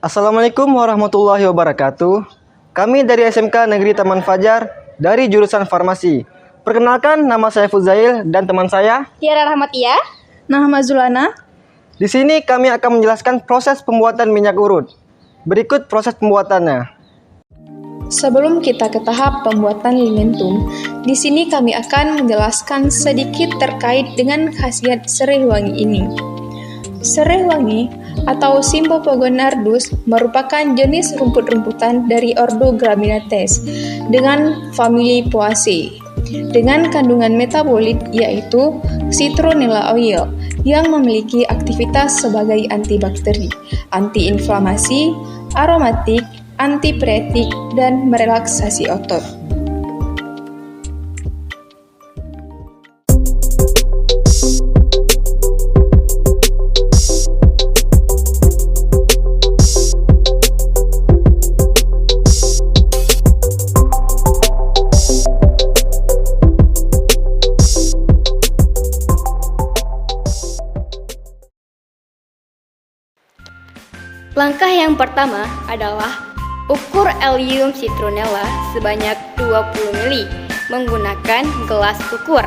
Assalamualaikum warahmatullahi wabarakatuh. Kami dari SMK Negeri Taman Fajar dari jurusan Farmasi. Perkenalkan, nama saya Fuzail dan teman saya Tiara Rahmatia. Nah, Zulana. Di sini kami akan menjelaskan proses pembuatan minyak urut. Berikut proses pembuatannya. Sebelum kita ke tahap pembuatan limentum, di sini kami akan menjelaskan sedikit terkait dengan khasiat serai wangi ini. Serai wangi atau Symphopogonardus merupakan jenis rumput-rumputan dari ordo Gramineaceae dengan famili Poaceae dengan kandungan metabolit yaitu citronella oil yang memiliki aktivitas sebagai antibakteri, antiinflamasi, aromatik, antipiretik, dan merelaksasi otot. Langkah yang pertama adalah ukur Allium citronella sebanyak 20 ml menggunakan gelas ukur.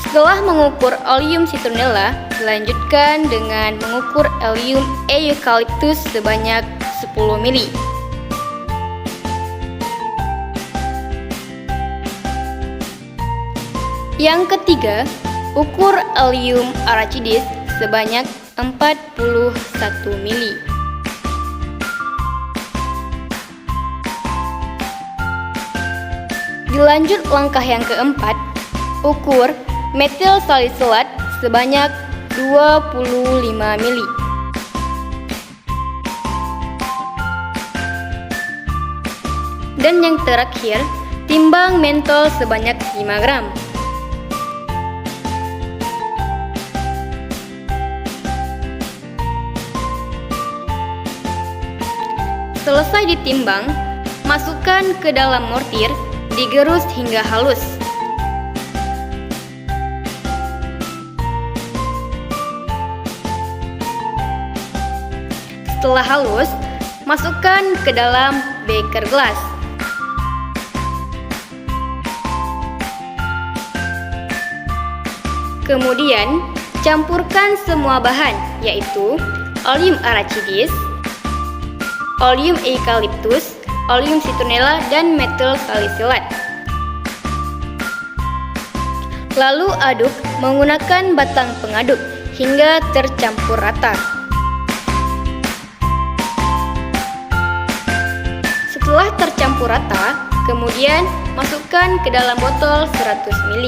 Setelah mengukur Allium citronella, dilanjutkan dengan mengukur Allium eucalyptus sebanyak 10 ml. Yang ketiga, ukur Allium arachides sebanyak 41 ml. Dilanjut langkah yang keempat, ukur metil salisilat sebanyak 25 ml. Dan yang terakhir, timbang mentol sebanyak 5 gram. Selesai ditimbang, masukkan ke dalam mortir, digerus hingga halus. Setelah halus, masukkan ke dalam beker gelas. Kemudian, campurkan semua bahan, yaitu Allium arachides, Allium eucalyptus, Allium citronella, dan metil salisilat. Lalu aduk menggunakan batang pengaduk hingga tercampur rata. Setelah tercampur rata, kemudian masukkan ke dalam botol 100 ml.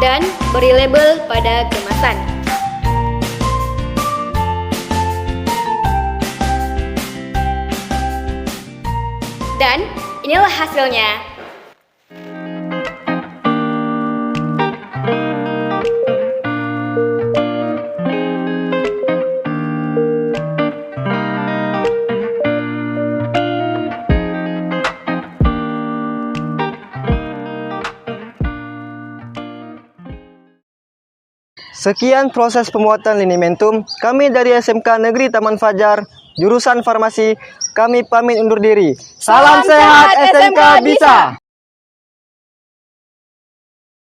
Dan beri label pada kemasan. Dan inilah hasilnya. Sekian proses pembuatan linementum. Kami dari SMK Negeri Taman Fajar, jurusan Farmasi. Kami pamit undur diri. Salam sehat SMK bisa!